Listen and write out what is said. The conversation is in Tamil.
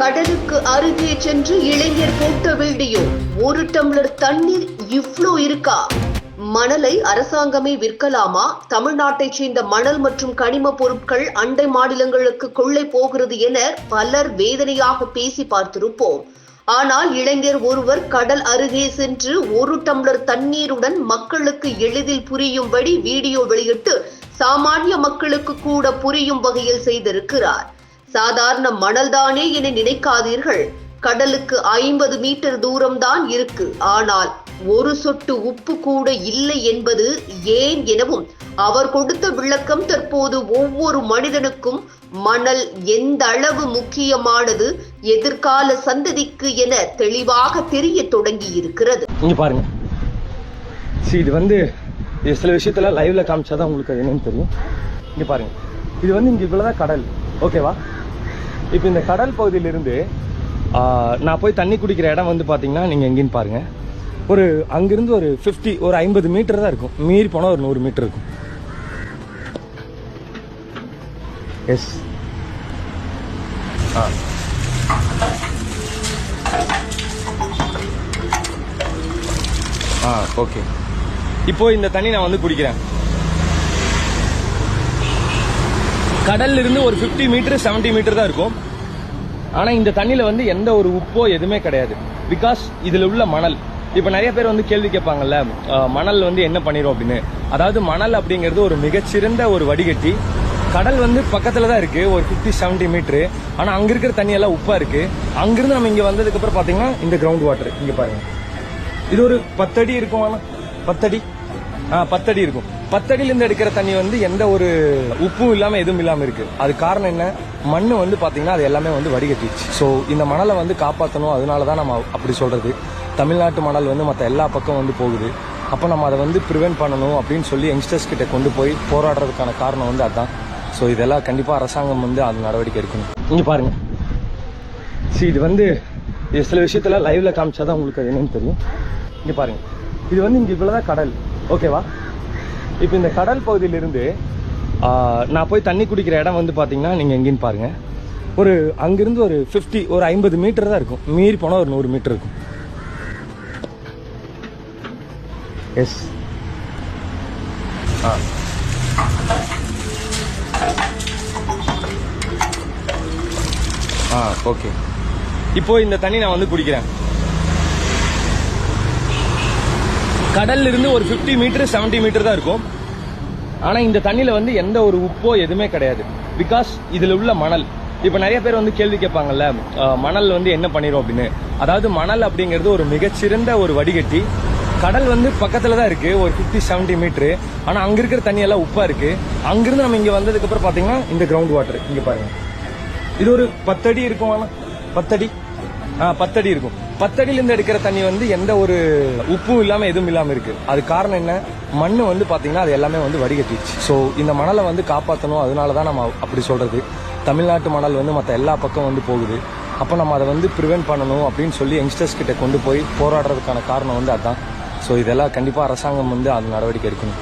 கடலுக்கு அருகே சென்று இளைஞர் போட்ட வீடியோ. ஒரு டம்ளர் தண்ணீர் இவ்ளோ இருக்கா? மணலை அரசாங்கமே விற்கலாமா? தமிழ்நாட்டைச் சேர்ந்த மணல் மற்றும் கனிம பொருட்கள் அண்டை மாநிலங்களுக்கு கொள்ளை போகிறது என பலர் வேதனையாக பேசி பார்த்திருப்போம். ஆனால் இளைஞர் ஒருவர் கடல் அருகே சென்று ஒரு டம்ளர் தண்ணீருடன் மக்களுக்கு எளிதில் புரியும்படி வீடியோ வெளியிட்டு சாமானிய மக்களுக்கு கூட புரியும் வகையில் செய்திருக்கிறார். சாதாரண மணல்தானே என நினைக்காதீர்கள். கடலுக்கு 50 மீட்டர் தூரம்தான் இருக்கு. ஆனால் ஒரு சொட்டு உப்பு கூட இல்லை என்பது ஏன் எனவும் அவர் கொடுத்த விளக்கம் தற்போது ஒவ்வொரு மனிதனுக்கும் மணல் எந்த அளவு முக்கியமானது எதிர்கால சந்ததிக்கு என தெளிவாக தெரிய தொடங்கி இருக்கிறது. இங்க பாருங்க, இது சில விஷயத்துல லைவ்ல காமிச்சாதான் உங்களுக்கு அது என்னன்னு தெரியும். இங்க பாருங்க, இது இங்க இவ்வளவுதான் கடல், ஓகேவா? இப்போ இந்த கடல் பகுதியிலிருந்து நான் போய் தண்ணி குடிக்கிற இடம் பாத்தீங்கன்னா நீங்க எங்கேன்னு பாருங்க, அங்கிருந்து ஒரு 50 மீட்டர் தான் இருக்கும். மீறி போனா ஒரு 100 மீட்டர் இருக்கும். Yes, okay. இப்போ இந்த தண்ணி நான் குடிக்கிறேன். கடல்ல இருந்து ஒரு 50 மீட்டர் 70 மீட்டர் தான் இருக்கும். ஆனா இந்த தண்ணியில எந்த ஒரு உப்போ எதுவுமே கிடையாது. பிகாஸ் இதுல உள்ள மணல். இப்ப நிறைய பேர் கேள்வி கேட்பாங்கல்ல, மணல் என்ன பண்ணிரும் அப்படின்னு. அதாவது மணல் அப்படிங்கிறது ஒரு மிகச்சிறந்த ஒரு வடிகட்டி. கடல் பக்கத்துல தான் இருக்கு, ஒரு 50-70 மீட்டரு. ஆனா அங்க இருக்கிற தண்ணி எல்லாம் உப்பா இருக்கு. அங்கிருந்து நம்ம இங்க வந்ததுக்கு அப்புறம் பாத்தீங்கன்னா இந்த கிரவுண்ட் வாட்டர் இங்க பாருங்க, இது ஒரு 10 அடி இருக்கும். ஆனா 10 அடி இருக்கும். 10 அடியில இருந்து எடுக்கிற தண்ணி எந்த ஒரு உப்பும் இல்லாம எதுவும் இல்லாம இருக்கு. அது காரணம் என்ன? மண்ணு பாத்தீங்கன்னா அது எல்லாமே வடிகட்டிச்சு. ஸோ இந்த மணலை காப்பாற்றணும். அதனாலதான் நம்ம அப்படி சொல்றது. தமிழ்நாட்டு மணல் மற்ற எல்லா பக்கம் போகுது. அப்போ நம்ம அதை ப்ரிவென்ட் பண்ணணும் அப்படின்னு சொல்லி யங்ஸ்டர்ஸ் கிட்ட கொண்டு போய் போராடுறதுக்கான காரணம் அதான். ஸோ இதெல்லாம் கண்டிப்பா அரசாங்கம் அது நடவடிக்கை எடுக்கணும். இங்க பாருங்க, இது சில விஷயத்துல லைவ்ல காமிச்சாதான் உங்களுக்கு அது என்னன்னு தெரியும். இங்க பாருங்க, இது இங்க இவ்வளவுதான் கடல், ஓகேவா? இப்போ இந்த கடல் பகுதியிலிருந்து நான் போய் தண்ணி குடிக்கிற இடம் பாத்தீங்கன்னா நீங்க எங்கேன்னு பாருங்க, அங்கிருந்து ஒரு 50 மீட்டர் தான் இருக்கும். மீறி போனா ஒரு 100 மீட்டர் இருக்கும். Yes, okay. இப்போ இந்த தண்ணி நான் குடிக்கிறேன். கடல்ல இருந்து ஒரு 50 மீட்டர் 70 மீட்டர் தான் இருக்கும். ஆனா இந்த தண்ணியில எந்த ஒரு உப்போ எதுவுமே கிடையாது. பிகாஸ் இதுல உள்ள மணல். இப்ப நிறைய பேர் கேள்வி கேட்பாங்கல்ல, மணல் என்ன பண்ணிரும் அப்படின்னு. அதாவது மணல் அப்படிங்கிறது ஒரு மிகச்சிறந்த ஒரு வடிகட்டி. கடல் பக்கத்துல தான் இருக்கு, ஒரு 50-70 மீட்டரு. ஆனா அங்க இருக்கிற தண்ணி எல்லாம் உப்பா இருக்கு. அங்கிருந்து நம்ம இங்க வந்ததுக்கு அப்புறம் பாத்தீங்கன்னா இந்த கிரவுண்ட் வாட்டர் இங்க பாருங்க, இது ஒரு 10 அடி இருக்கும். ஆனா 10 அடி இருக்கும். 10 அடியில இருந்து எடுக்கிற தண்ணி எந்த ஒரு உப்பும் இல்லாம எதுவும் இல்லாம இருக்கு. அது காரணம் என்ன? மண்ணு பாத்தீங்கன்னா அது எல்லாமே வடிகட்டிச்சு. ஸோ இந்த மணலை காப்பாற்றணும். அதனாலதான் நம்ம அப்படி சொல்றது. தமிழ்நாட்டு மணல் மற்ற எல்லா பக்கம் போகுது. அப்போ நம்ம அதை ப்ரிவென்ட் பண்ணணும் அப்படின்னு சொல்லி யங்ஸ்டர்ஸ் கிட்ட கொண்டு போய் போராடுறதுக்கான காரணம் அதான். ஸோ இதெல்லாம் கண்டிப்பா அரசாங்கம் அது நடவடிக்கை எடுக்கணும்.